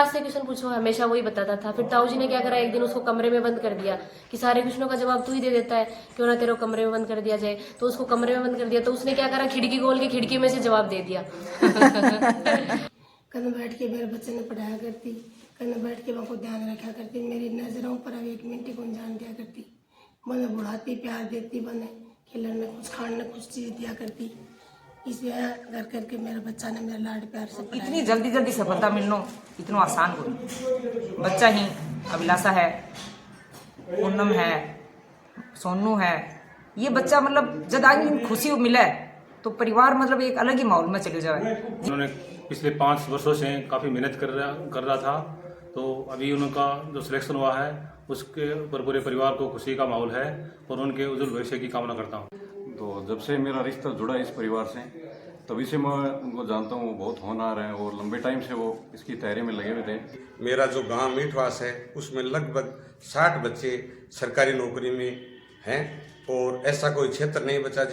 Class से question पूछो, हमेशा वही बताता था। फिर ताऊ जी ने क्या करा, एक दिन उसको कमरे में बंद कर दिया कि सारे क्वेश्चनों का जवाब तू ही दे देता है, क्यों ना तेरे को कमरे में बंद कर दिया जाए। तो उसको कमरे में बंद कर दिया, तो उसने क्या करा, खिड़की खोल के खिड़की में से जवाब दे दिया। कहीं बैठ के मेरे बच्चे ने पढ़ाया करती, कहीं बैठ के वहाँ को ध्यान रखा करती, मेरी नजरों पर अब 1 मिनट को जान दिया करती, मैंने बुढ़ाती, प्यार देती, मैंने खिलने कुछ खाने कुछ चीज दिया करती। इस कर करके मेरे बच्चा ने मेरा लाड प्यार से पढ़ाया। इतनी जल्दी जल्दी सफलता मिलना इतना आसान हो। बच्चा ही अभिलाषा है, पूनम है, सोनू है, ये बच्चा मतलब जब आगे खुशी मिले तो परिवार मतलब एक अलग ही माहौल में चले जाए। उन्होंने पिछले 5 वर्षों से काफ़ी मेहनत कर रहा था, तो अभी उनका जो सिलेक्शन हुआ है उसके ऊपर पूरे परिवार को खुशी का माहौल है और उनके उज्जवल भविष्य की कामना करता हूँ। तो जब से मेरा रिश्ता जुड़ा इस परिवार से, तभी से मैं उनको जानता हूँ। वो बहुत होनहार हैं और लंबे टाइम से वो इसकी तैयारी में लगे हुए थे। मेरा जो गांव मीठवास है उसमें लगभग 60 बच्चे सरकारी नौकरी में हैं और ऐसा कोई क्षेत्र नहीं बचा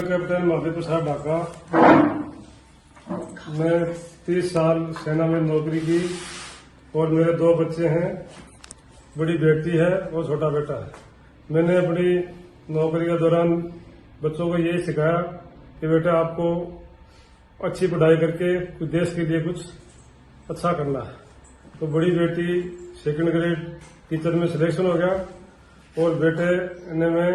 कैप्टन महादेव प्रसाद ढाका। मैं 30 साल सेना में नौकरी की और मेरे 2 बच्चे हैं, बड़ी बेटी है और छोटा बेटा है। मैंने अपनी नौकरी के दौरान बच्चों को यही सिखाया कि बेटा आपको अच्छी पढ़ाई करके कुछ देश के लिए कुछ अच्छा करना है। तो बड़ी बेटी 2nd ग्रेड टीचर में सिलेक्शन हो गया और बेटे ने मैं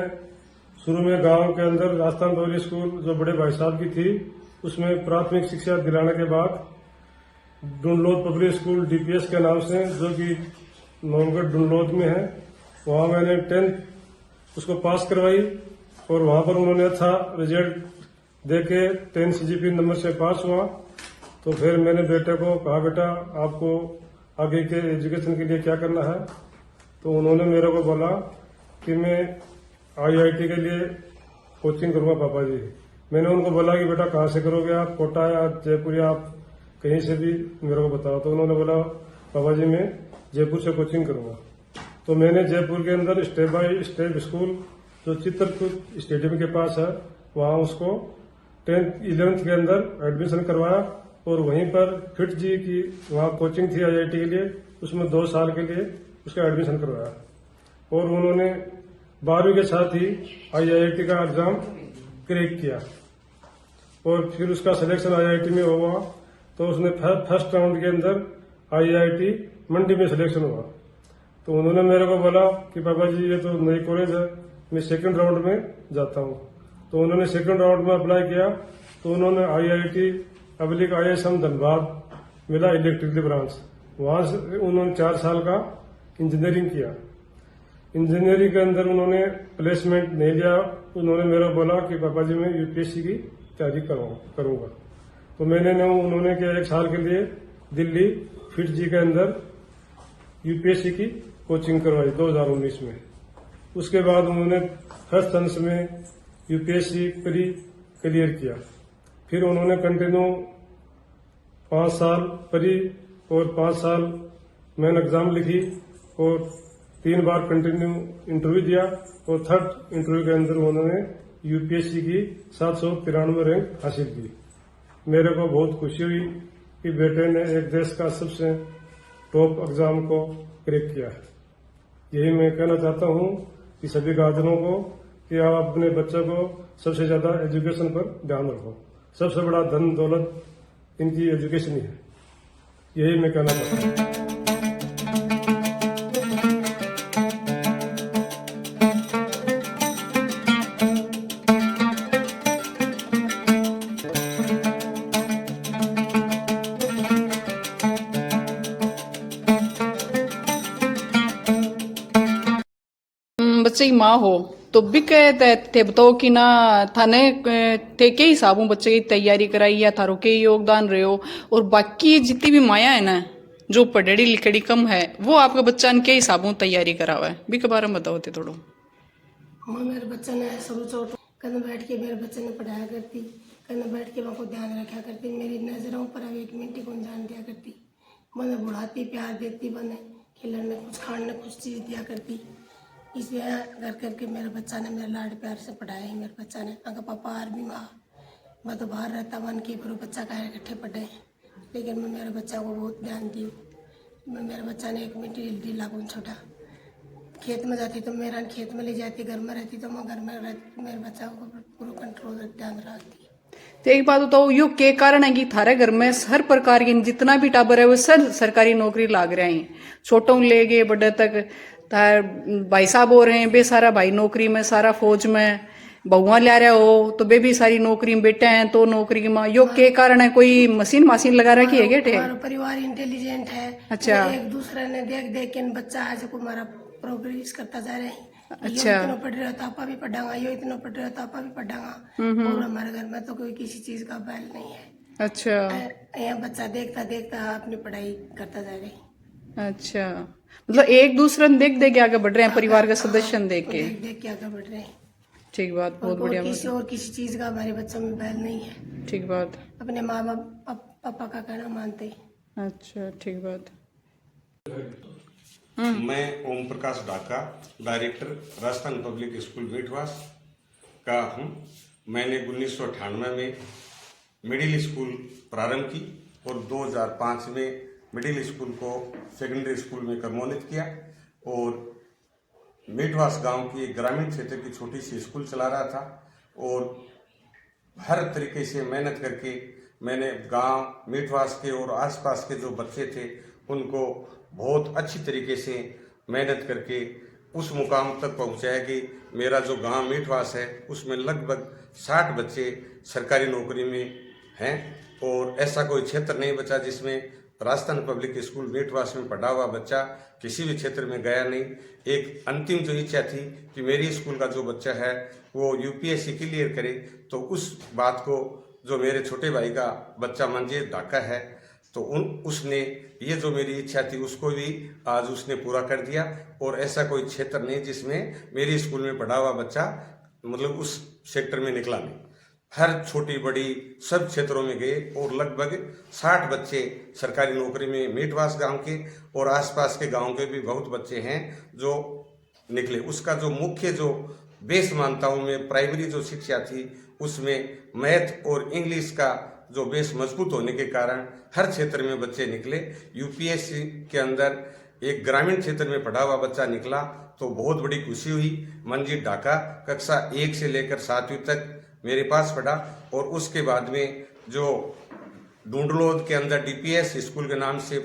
शुरू में गांव के अंदर राजस्थान पब्लिक स्कूल जो बड़े भाई साहब की थी उसमें प्राथमिक शिक्षा दिलाने के बाद डुनलोद पब्लिक स्कूल डीपीएस के नाम से, जो कि नवगढ़ डुनलोद में है, वहां मैंने 10th उसको पास करवाई और वहां पर उन्होंने अच्छा रिजल्ट देके 10 सीजीपी नंबर से पास हुआ। तो फिर मैंने बेटे को कहा, बेटा आपको आगे के एजुकेशन के लिए क्या करना है। तो उन्होंने मेरे को बोला कि मैं IIT के लिए कोचिंग करूंगा पापा जी। मैंने उनको बोला कि बेटा कहाँ से करोगे आप, कोटा या जयपुर या आप कहीं से भी मेरे को बताओ। तो उन्होंने बोला पापा जी मैं जयपुर से कोचिंग करूंगा। तो मैंने जयपुर के अंदर स्टेप बाय स्टेप स्कूल जो चित्रकूट स्टेडियम के पास है वहां उसको 10th 11th के अंदर एडमिशन करवाया और वहीं पर फिट जी की वहां कोचिंग थी IIT के लिए, उसमें 2 साल के लिए उसका एडमिशन करवाया और उन्होंने 12वीं के साथ ही IIT का एग्जाम क्रैक किया और फिर उसका सिलेक्शन IIT में हुआ। तो उसने फर्स्ट राउंड के अंदर IIT मंडी में सिलेक्शन हुआ। तो उन्होंने मेरे को बोला कि पापा जी ये तो नई कॉलेज है, मैं 2nd राउंड में जाता हूँ। तो उन्होंने 2nd राउंड में अप्लाई किया तो उन्होंने IIT/ISM धनबाद मिला इलेक्ट्रिकल ब्रांच, वहां से उन्होंने 4 साल का इंजीनियरिंग किया। इंजीनियरिंग के अंदर उन्होंने प्लेसमेंट नहीं लिया। उन्होंने मेरा बोला कि पापा जी मैं UPSC की तैयारी करूंगा। तो उन्होंने क्या 1 साल के लिए दिल्ली फिट जी के अंदर UPSC की कोचिंग करवाई 2019 में। उसके बाद उन्होंने फर्स्ट चांस में UPSC प्री क्लियर किया। फिर उन्होंने कंटिन्यू 5 साल प्री और 5 साल मेन एग्जाम लिखी और 3 बार कंटिन्यू इंटरव्यू दिया और 3rd इंटरव्यू के अंदर उन्होंने UPSC की 793 रैंक हासिल की। मेरे को बहुत खुशी हुई कि बेटे ने एक देश का सबसे टॉप एग्जाम को क्रैक किया है। यही मैं कहना चाहता हूं कि सभी गार्जियनों को कि आप अपने बच्चों को सबसे ज्यादा एजुकेशन पर ध्यान रखो। सबसे बड़ा धन दौलत इनकी एजुकेशन ही है। यही मैं कहना चाहता हूँ। बच्चे की माँ हो तो भी कहते थे बताओ कि ना थाने थे के हिसाबों बच्चे की तैयारी कराई या थारो के योगदान रहे हो, और बाकी जितनी भी माया है ना जो पढ़ेड़ी लिखड़ी कम है वो आपका बच्चा के हिसाबों तैयारी करावा है भी के बारे में बताओ थे थोड़ा। माँ मेरे बच्चे ने शुरू चोट कहीं बैठ के मेरे बच्चे ने पढ़ाया करती, कहीं बैठ के वहाँ को ध्यान रखा करती, मेरी नज़रों पर अब 1 मिनट को जान दिया करती, मैंने बुढ़ाती प्यार देती, मैंने खिलने कुछ खाने कुछ चीज़ दिया करती। इसलिए कर करके मेरे बच्चा ने मेरे लाड प्यार से पढ़ाया ही। मेरे बच्चा ने अगर पापा आर्मी में मैं तो बाहर रहता मन की फिर बच्चा का इकट्ठे पढ़े, लेकिन मैं मेरे बच्चा को बहुत ध्यान दी। मैं मेरे बच्चा ने 1 मिनट ढीला कौन छोटा, खेत में जाती तो मेरा खेत में ले जाती, घर में रहती तो मैं घर में रहती, मेरे बच्चा को पूरा कंट्रोल ध्यान रखती। तो एक बात बताओ यो के कारण है कि थारे घर में हर प्रकार के जितना भी टाबर है वो सब सरकारी नौकरी लाग रहे हैं, छोटों ले गए बड़े तक। तार भाई साहब हो रहे हैं बे सारा भाई नौकरी में, सारा फौज में, बहुआ ला रहे हो तो बे भी सारी नौकरी में, बेटे हैं तो नौकरी में। यो के कारण है कोई मशीन लगा रखी है क्या? हमारा परिवार इंटेलिजेंट है। अच्छा। एक दूसरे ने देख देख के बच्चा आज को हमारा प्रोग्रेस करता जा रहे हैं। अच्छा। यो इतना पढ़ रहा था आपा भी पढ़ाऊंगा, यो इतना पढ़ रहा था आपा भी पढ़ाऊंगा। और हमारे घर में तो कोई किसी चीज का बैल नहीं है। अच्छा। यहाँ बच्चा देखता देखता अपनी पढ़ाई करता जा रही। अच्छा, मतलब एक दूसरे ने देख देख के आगे बढ़ रहे हैं, परिवार के सदस्य देख के देख के आगे बढ़ रहे हैं। ठीक बात, बहुत बढ़िया बात। और किसी चीज का हमारे बच्चों में बैल नहीं है। ठीक बात। अपने माँ बाप पापा का कहना मानते हैं। अच्छा, ठीक बात। मैं ओम प्रकाश डाका, डायरेक्टर राजस्थान पब्लिक स्कूल वेटवास का हूँ। मैंने 1998 में मिडिल स्कूल प्रारंभ की और 2005 में मिडिल स्कूल को सेकेंडरी स्कूल में क्रमोन्नत किया और मेटवास गांव की एक ग्रामीण क्षेत्र की छोटी सी स्कूल चला रहा था। और हर तरीके से मेहनत करके मैंने गांव मेटवास के और आसपास के जो बच्चे थे उनको बहुत अच्छी तरीके से मेहनत करके उस मुकाम तक पहुंचाया कि मेरा जो गांव मेटवास है उसमें लगभग 60 बच्चे सरकारी नौकरी में हैं और ऐसा कोई क्षेत्र नहीं बचा जिसमें राजस्थान पब्लिक स्कूल मेटवास में पढ़ा हुआ बच्चा किसी भी क्षेत्र में गया नहीं। एक अंतिम जो इच्छा थी कि मेरी स्कूल का जो बच्चा है वो यूपीएससी क्लियर करे, तो उस बात को जो मेरे छोटे भाई का बच्चा मंजीत डाका है तो उसने ये जो मेरी इच्छा थी उसको भी आज उसने पूरा कर दिया। और ऐसा कोई क्षेत्र नहीं जिसमें मेरी स्कूल में पढ़ा हुआ बच्चा मतलब उस सेक्टर में निकला नहीं। हर छोटी बड़ी सब क्षेत्रों में गए और लगभग 60 बच्चे सरकारी नौकरी में मेटवास गांव के और आसपास के गांव के भी बहुत बच्चे हैं जो निकले। उसका जो मुख्य जो बेस मानता हूँ मैं, प्राइमरी जो शिक्षा थी उसमें मैथ और इंग्लिश का जो बेस मजबूत होने के कारण हर क्षेत्र में बच्चे निकले। यूपीएससी के अंदर एक ग्रामीण क्षेत्र में पढ़ा हुआ बच्चा निकला तो बहुत बड़ी खुशी हुई। मंजीत डाका कक्षा 1 से लेकर 7वीं तक मेरे पास पढ़ा और उसके बाद में जो डूंडलोद के अंदर डीपीएस स्कूल के नाम से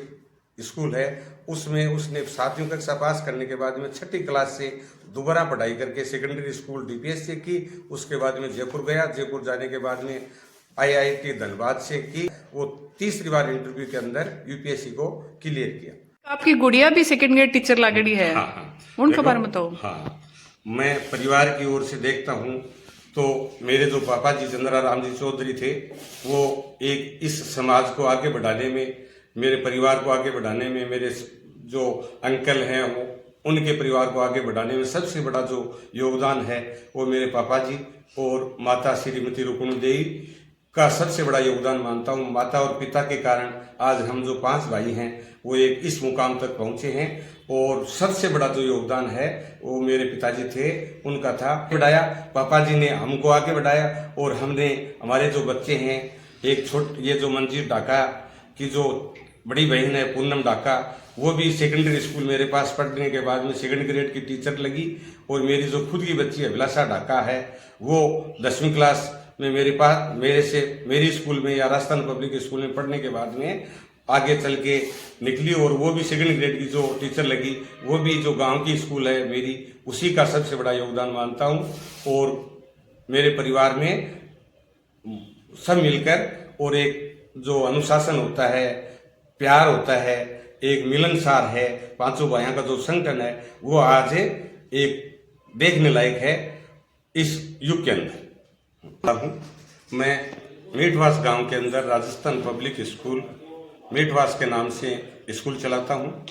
स्कूल है उसमें उसने 7वीं कक्षा पास करने के बाद में 6ठी क्लास से दोबारा पढ़ाई करके सेकेंडरी स्कूल डीपीएस से की। उसके बाद में जयपुर गया, जयपुर जाने के बाद में आईआईटी धनबाद से की। वो तीसरी बार इंटरव्यू के अंदर यूपीएससी को क्लियर किया। आपकी गुड़िया भी सेकंड ग्रेड टीचर लागड़ी है? हाँ। उनका बारे में बताओ। हाँ, मैं परिवार की ओर से देखता हूँ तो मेरे जो पापा जी चंद्रा राम जी चौधरी थे वो एक इस समाज को आगे बढ़ाने में, मेरे परिवार को आगे बढ़ाने में, मेरे जो अंकल हैं वो उनके परिवार को आगे बढ़ाने में सबसे बड़ा जो योगदान है वो मेरे पापा जी और माता श्रीमती रुक्मिणी देवी का सबसे बड़ा योगदान मानता हूँ। माता और पिता के कारण आज हम जो 5 भाई हैं वो एक इस मुकाम तक पहुँचे हैं और सबसे बड़ा जो योगदान है वो मेरे पिताजी थे, उनका था। बढ़ाया पापा जी ने हमको आगे बढ़ाया और हमने हमारे जो बच्चे हैं एक ये जो मंजीत डाका की जो बड़ी बहन है पूनम डाका वो भी सेकेंडरी स्कूल मेरे पास पढ़ने के बाद में सेकंड ग्रेड की टीचर लगी। और मेरी जो खुद की बच्ची अभिलाषा डाका है वो 10वीं क्लास में मेरी स्कूल में या राजस्थान पब्लिक स्कूल में पढ़ने के बाद में आगे चल के निकली और वो भी सेकंड ग्रेड की जो टीचर लगी। वो भी जो गांव की स्कूल है मेरी उसी का सबसे बड़ा योगदान मानता हूँ। और मेरे परिवार में सब मिलकर और एक जो अनुशासन होता है, प्यार होता है, एक मिलनसार है, 5 भाइयों का जो संगठन है वो आज एक देखने लायक है। इस युग के अंदर हूँ। मैं मीठवास गांव के अंदर राजस्थान पब्लिक स्कूल मीठवास के नाम से स्कूल चलाता हूँ।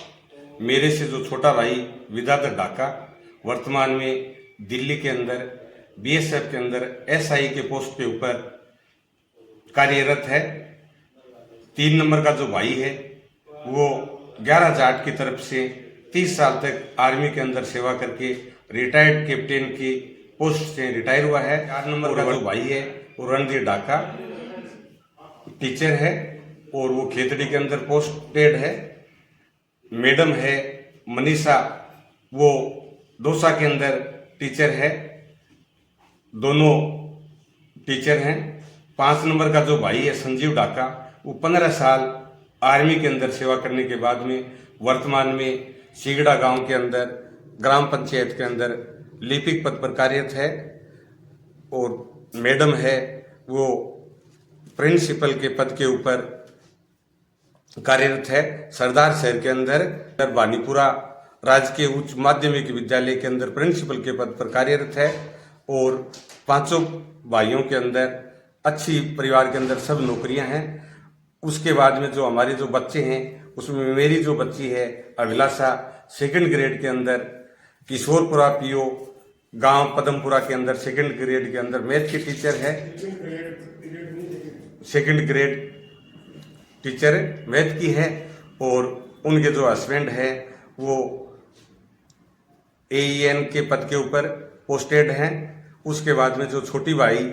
मेरे से जो छोटा भाई विद्याधर डाका वर्तमान में दिल्ली के अंदर बीएसएफ के अंदर एसआई के पोस्ट के ऊपर कार्यरत है। 3 नंबर का जो भाई है वो 11 जाट की तरफ से 30 साल तक आर्मी के अंदर सेवा करके रिटायर्ड कैप्टन की पोस्ट से रिटायर हुआ है। 4 नंबर का जो भाई है वो रणधीर डाका टीचर है और वो खेतड़ी के अंदर पोस्टेड है। मैडम है मनीषा, वो दौसा के अंदर टीचर है। दोनों टीचर हैं। 5 नंबर का जो भाई है संजीव डाका, वो 15 साल आर्मी के अंदर सेवा करने के बाद में वर्तमान में सीगड़ा गांव के अंदर ग्राम पंचायत के अंदर लिपिक पद पर कार्यरत है। और मैडम है वो प्रिंसिपल के पद के ऊपर कार्यरत है। सरदार शहर के अंदर बानीपुरा राजकीय उच्च माध्यमिक विद्यालय के अंदर प्रिंसिपल के पद पर कार्यरत है। और 5 भाइयों के अंदर अच्छी परिवार के अंदर सब नौकरियां हैं। उसके बाद में जो हमारे जो बच्चे हैं उसमें मेरी जो बच्ची है अभिलाषा 2nd ग्रेड के अंदर, किशोरपुरा पीओ गांव पदमपुरा के अंदर 2nd ग्रेड के अंदर मैथ की टीचर है। 2nd ग्रेड टीचर मैथ की है। और उनके जो हस्बैंड है वो AEN के पद के ऊपर पोस्टेड हैं। उसके बाद में जो छोटी भाई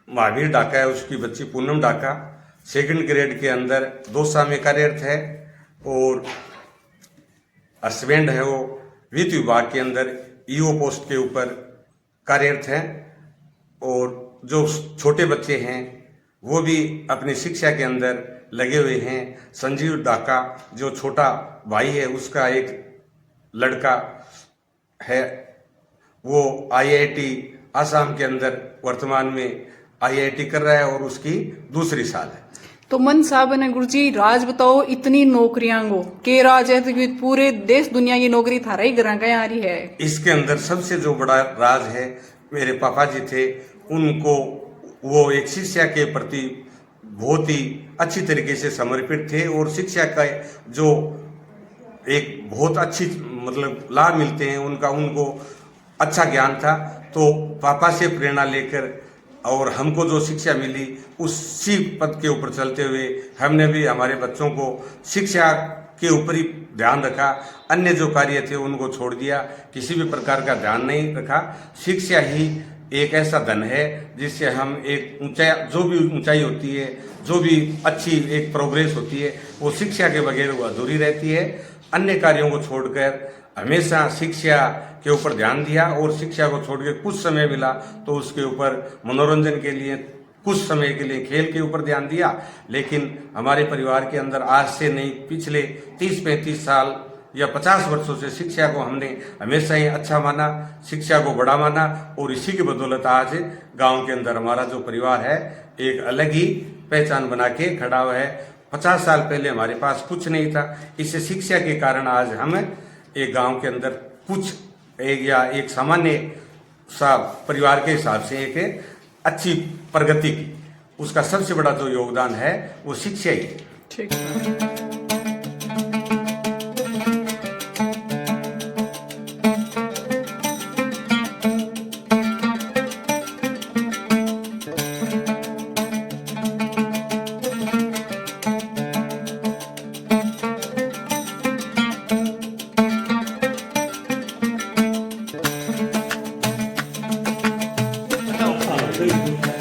महावीर डाका है उसकी बच्ची पूनम डाका 2nd ग्रेड के अंदर दौसा में कार्यरत है। और हस्बैंड है वो वित्त विभाग के अंदर EO पोस्ट के ऊपर कार्यरत है। और जो छोटे बच्चे हैं वो भी अपनी शिक्षा के अंदर लगे हुए हैं। संजीव डाका जो छोटा भाई है उसका एक लड़का है वो IIT आसाम के अंदर वर्तमान में IIT कर रहा है और उसकी 2री साल है। तो मन साहब ने गुरुजी राज बताओ, इतनी नौकरियां को के राज है तो पूरे देश दुनिया की नौकरी थारा ही घर का आ रही है। इसके अंदर सबसे जो बड़ा राज है मेरे पापा जी थे, उनको वो एक शिक्षा के प्रति बहुत ही अच्छी तरीके से समर्पित थे। और शिक्षा का जो एक बहुत अच्छी मतलब लाभ मिलते हैं उनको अच्छा ज्ञान था। तो पापा से प्रेरणा लेकर और हमको जो शिक्षा मिली उसी पद के ऊपर चलते हुए हमने भी हमारे बच्चों को शिक्षा के ऊपर ही ध्यान रखा। अन्य जो कार्य थे उनको छोड़ दिया, किसी भी प्रकार का ध्यान नहीं रखा। शिक्षा ही एक ऐसा धन है जिससे हम एक ऊंचाई, जो भी ऊंचाई होती है, जो भी अच्छी एक प्रोग्रेस होती है, वो शिक्षा के बगैर वो अधूरी रहती है। अन्य कार्यों को छोड़कर हमेशा शिक्षा के ऊपर ध्यान दिया। और शिक्षा को छोड़ के कुछ समय मिला तो उसके ऊपर मनोरंजन के लिए, कुछ समय के लिए खेल के ऊपर ध्यान दिया। लेकिन हमारे परिवार के अंदर आज से नहीं, पिछले 30-35 साल या 50 वर्षों से शिक्षा को हमने हमेशा ही अच्छा माना, शिक्षा को बड़ा माना। और इसी की बदौलत आज गांव के अंदर हमारा जो परिवार है एक अलग ही पहचान बना के खड़ा हुआ है। 50 साल पहले हमारे पास कुछ नहीं था, इस शिक्षा के कारण आज हम एक गांव के अंदर कुछ एक सामान्य सा परिवार के हिसाब से एक अच्छी प्रगति की, उसका सबसे बड़ा जो योगदान है वो शिक्षा ही है। ठीक है।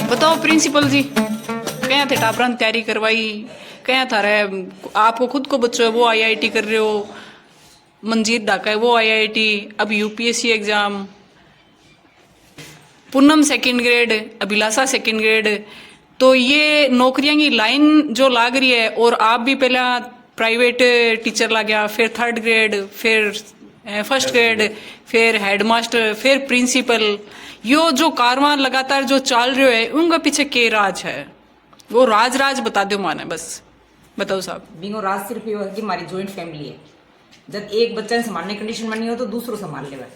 बताओ प्रिंसिपल जी, क्या थे टापरा ने तैयारी करवाई, क्या था रे आपको खुद को बच्चों है वो IIT कर रहे हो, मंजीत डाका है वो IIT, अब UPSC exam, Poonam 2nd grade, Abhilasha 2nd grade. तो ये नौकरियां की लाइन जो लाग रही है, और आप भी पहला प्राइवेट टीचर ला गया, फिर 3rd ग्रेड, फिर 1st ग्रेड, फिर हेडमास्टर, फिर प्रिंसिपल। यो जो कारवां लगातार जो चल रहे है उनका पीछे के राज है, वो राज बता दो माने, बस बताओ साहब। बिंगो राज सिर्फ ये है कि हमारी ज्वाइंट फैमिली है। जब एक बच्चा संभालने कंडीशन में नहीं हो तो दूसरों संभाल लेगा।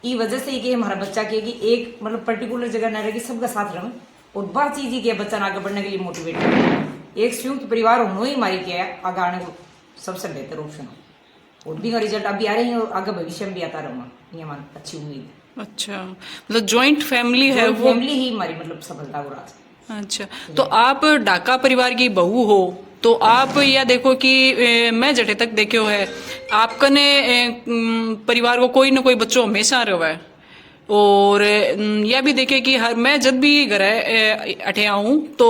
ई वजह से ही कि हमारा बच्चा के कि एक मतलब पर्टिकुलर जगह न रहे, सबका साथ रहे और बात चीज ही कि बच्चा आगे बढ़ने के लिए मोटिवेट करे। एक संयुक्त परिवार होना ही हमारी क्या है आगे आने को सबसे बेहतर ऑप्शन हो। और भी का रिजल्ट अभी आ रहे हैं और आगे भविष्य में भी आता रहूंगा, ये हमारी अच्छी उम्मीद है। अच्छा, मतलब जॉइंट फैमिली है वो, फैमिली ही हमारी मतलब सफलता को राज। अच्छा, तो आप ढाका परिवार की बहू हो, तो आप यह देखो कि मैं जटे तक देखो है आपका ने परिवार को कोई ना कोई बच्चों हमेशा रहा है। और यह भी देखे कि हर मैं जब भी घर अठे आऊं तो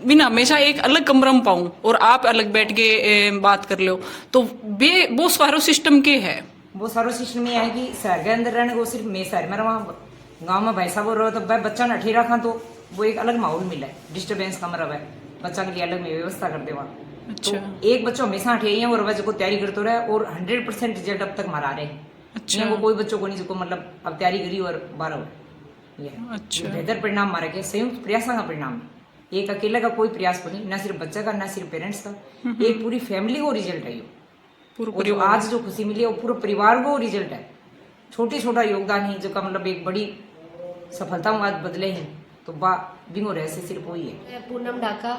बिना हमेशा एक अलग कमरा में पाऊं और आप अलग बैठ के बात कर लो, तो वो सारो सिस्टम के है। वो सारो सिस्टम ये है कि शहर के अंदर रहने को सिर्फ मैं शहर में रहा, गाँव में भाई साहब रहो तो भाई बच्चा ने अठे रखा तो वो एक अलग माहौल मिला है, डिस्टर्बेंस कम रहा है, बच्चा के लिए अलग में व्यवस्था कर दे वहाँ। अच्छा। तो एक बच्चों हमेशा अठे हैं और वह को तैयारी करते रहे और 100% रिजल्ट अब तक हमारा आ रहे हैं। अच्छा। वो कोई बच्चों को नहीं जिसको मतलब अब तैयारी करी और 12 हो। अच्छा। बेहतर परिणाम हमारे के संयुक्त प्रयासों का परिणाम है, एक अकेले का कोई प्रयास को नहीं, ना सिर्फ बच्चे का ना सिर्फ पेरेंट्स का, एक पूरी फैमिली को रिजल्ट है। और जो आज जो खुशी मिली है वो पूरे परिवार को रिजल्ट है, छोटी छोटा योगदान ही जो का मतलब एक बड़ी सफलता में आज बदले हैं। तो बिंगो रहस्य सिर्फ वही है। मैं पूनम ढाका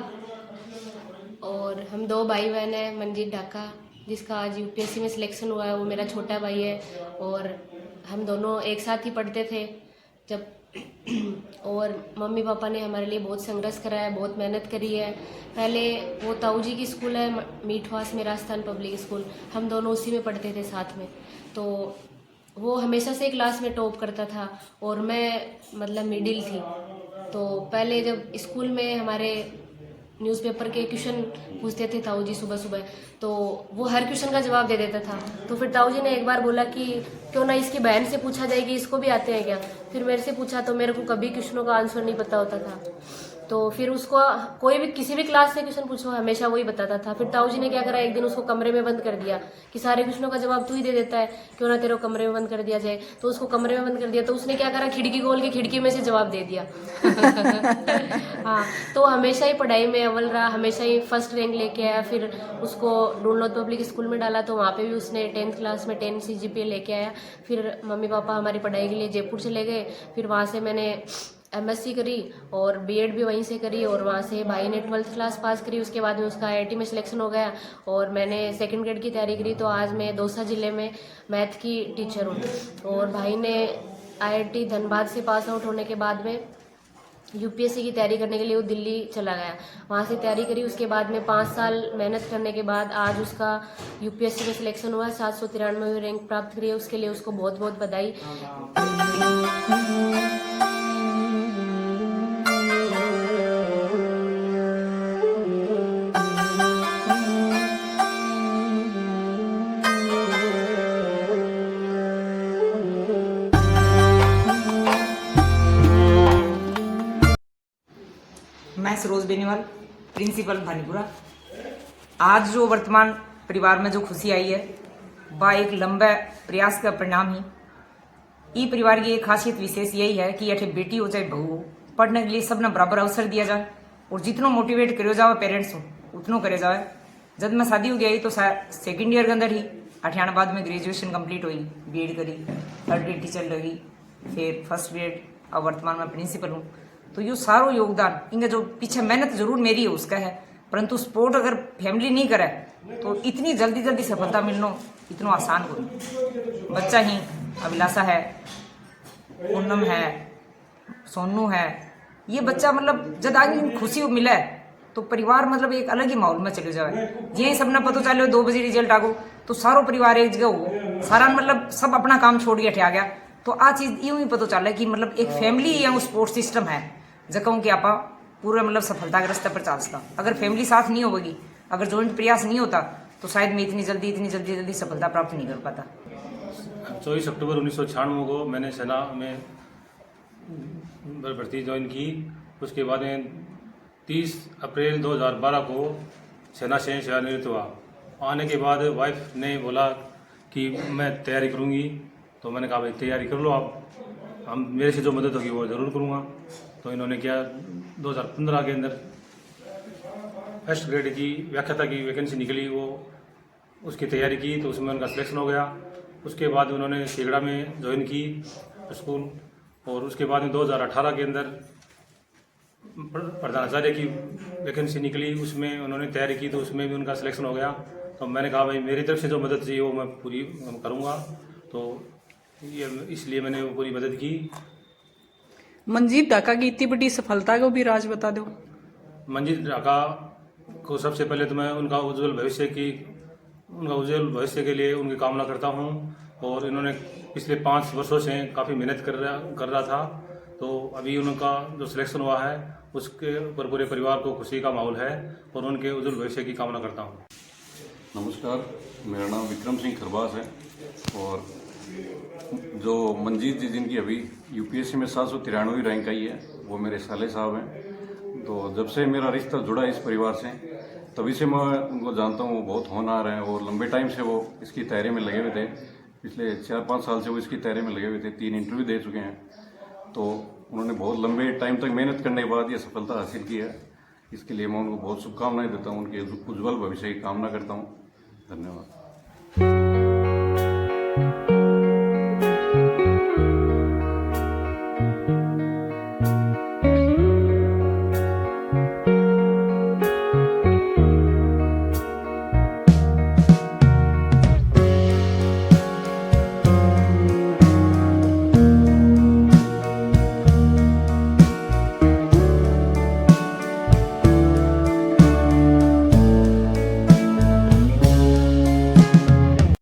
और हम 2 भाई बहन हैं। मंजीत ढाका जिसका आज यूपीएससी में सिलेक्शन हुआ है वो मेरा छोटा भाई है और हम दोनों एक साथ ही पढ़ते थे जब और मम्मी पापा ने हमारे लिए बहुत संघर्ष करा है, बहुत मेहनत करी है। पहले वो ताऊ जी की स्कूल है मीठवास में, राजस्थान पब्लिक स्कूल, हम दोनों उसी में पढ़ते थे साथ में। तो वो हमेशा से क्लास में टॉप करता था और मैं मतलब मिडिल थी। तो पहले जब स्कूल में हमारे न्यूज़पेपर के क्वेश्चन पूछते थे ताऊ जी सुबह सुबह, तो वो हर क्वेश्चन का जवाब दे देता था। तो फिर ताऊ जी ने एक बार बोला कि क्यों ना इसकी बहन से पूछा जाए कि इसको भी आते हैं क्या। फिर मेरे से पूछा तो मेरे को कभी क्वेश्चनों का आंसर नहीं पता होता था। तो फिर उसको कोई भी किसी भी क्लास से क्वेश्चन पूछो हमेशा वही बताता था। फिर ताऊ जी ने क्या करा, एक दिन उसको कमरे में बंद कर दिया कि सारे क्वेश्चनों का जवाब तू ही दे देता है, क्यों ना तेरे को कमरे में बंद कर दिया जाए। तो उसको कमरे में बंद कर दिया तो उसने क्या करा, खिड़की खोल के खिड़की में से जवाब दे दिया। हाँ, तो हमेशा ही पढ़ाई में अव्वल रहा, हमेशा ही फर्स्ट रैंक लेके आया। फिर उसको डूनलौद पब्लिक स्कूल में डाला तो वहाँ पे भी उसने 10th क्लास में 10 CGPA लेके आया। फिर मम्मी पापा हमारी पढ़ाई के लिए जयपुर चले गए। फिर वहाँ से मैंने MSc करी और B.Ed भी वहीं से करी और वहाँ से भाई ने 12th क्लास पास करी। उसके बाद में उसका IIT में सिलेक्शन हो गया और मैंने 2nd ग्रेड की तैयारी करी। तो आज मैं दौसा ज़िले में मैथ की टीचर हूँ। और भाई ने IIT धनबाद से पास आउट होने के बाद में UPSC की तैयारी करने के लिए वो दिल्ली चला गया, वहाँ से तैयारी करी। उसके बाद में 5 साल मेहनत करने के बाद आज उसका UPSC में सिलेक्शन हुआ, 793 रैंक प्राप्त करी है। उसके लिए उसको बहुत बहुत बधाई। मैं सरोज बेनीवाल, प्रिंसिपल भानीपुरा। आज जो वर्तमान परिवार में जो खुशी आई है वह एक लंबे प्रयास का परिणाम ही। ई परिवार की एक खासियत विशेष यही है कि अठे बेटी हो चाहे बहू हो, पढ़ने के लिए सबने बराबर अवसर दिया जाए और जितनो मोटिवेट करो जाए पेरेंट्स हो उतनो करे जाए। जब मैं शादी हो गई तो 2nd ईयर के अंदर ही अठाना बाद में ग्रेजुएशन कंप्लीट हुई, B.Ed करी, 3rd ग्रेड टीचर लगी, फिर 1st ग्रेड, अब वर्तमान में प्रिंसिपल हूँ। तो ये सारो योगदान इनका जो पीछे मेहनत जरूर मेरी है उसका है, परंतु सपोर्ट अगर फैमिली नहीं करे तो इतनी जल्दी सफलता मिलना इतना आसान हो। बच्चा ही अभिलाषा है, पूनम है, सोनू है, ये बच्चा मतलब जब आगे खुशी मिले तो परिवार मतलब एक अलग ही माहौल में चले जाए। ये सबने पता चलो 2 बजे रिजल्ट आ गो तो सारो परिवार एक जगह हो, सारा मतलब सब अपना काम छोड़ के आ गया। तो आ चीज यूं ही पता चला कि मतलब एक फैमिली या सपोर्ट सिस्टम है जगहों कि आप पूरा मतलब सफलता के रास्ते पर चल सकता। अगर फैमिली साथ नहीं होगी, अगर जॉइंट प्रयास नहीं होता तो शायद मैं इतनी जल्दी सफलता प्राप्त नहीं कर पाता। 24 अक्टूबर 1996 को मैंने सेना में भर्ती ज्वाइन की। उसके बाद में 30 अप्रैल 2012 को सेना से सेवानिवृत्त हुआ। आने के बाद वाइफ ने बोला कि मैं तैयारी करूंगी, तो मैंने कहा भाई तैयारी कर लो आप, हम मेरे से जो मदद होगी वो ज़रूर करूंगा। तो इन्होंने किया, 2015 के अंदर 1st ग्रेड की व्याख्याता की वैकेंसी निकली, वो उसकी तैयारी की तो उसमें उनका सिलेक्शन हो गया। उसके बाद उन्होंने सेगड़ा में ज्वाइन की स्कूल, और उसके बाद में 2018 के अंदर प्रधानाचार्य की वैकेंसी निकली, उसमें उन्होंने तैयारी की तो उसमें भी उनका सिलेक्शन हो गया। तो मैंने कहा भाई मेरी तरफ से जो मदद चाहिए वो मैं पूरी करूँगा, तो ये इसलिए मैंने वो पूरी मदद की। मंजीत ढाका की इतनी बड़ी सफलता को भी राज बता दो। मंजीत ढाका को सबसे पहले तो मैं उनका उज्जवल भविष्य के लिए उनकी कामना करता हूं, और इन्होंने पिछले 5 वर्षों से काफ़ी मेहनत कर रहा था, तो अभी उनका जो सिलेक्शन हुआ है उसके ऊपर पूरे परिवार को खुशी का माहौल है, और उनके उज्जवल भविष्य की कामना करता हूं। नमस्कार, मेरा नाम विक्रम सिंह खरबास है, और जो मंजीत जी जिनकी अभी यूपीएससी में 793वीं रैंक आई है वो मेरे साले साहब हैं। तो जब से मेरा रिश्ता जुड़ा इस परिवार से तभी से मैं उनको जानता हूँ। वो बहुत होनहार हैं और लंबे टाइम से वो इसकी तैयारी में लगे हुए थे। पिछले 4-5 साल से वो इसकी तैयारी में लगे हुए थे, 3 इंटरव्यू दे चुके हैं। तो उन्होंने बहुत लंबे टाइम तक मेहनत करने के बाद ये सफलता हासिल की है। इसके लिए मैं उनको बहुत शुभकामनाएं देता हूँ, उनके उज्ज्वल भविष्य की कामना करता हूँ। धन्यवाद।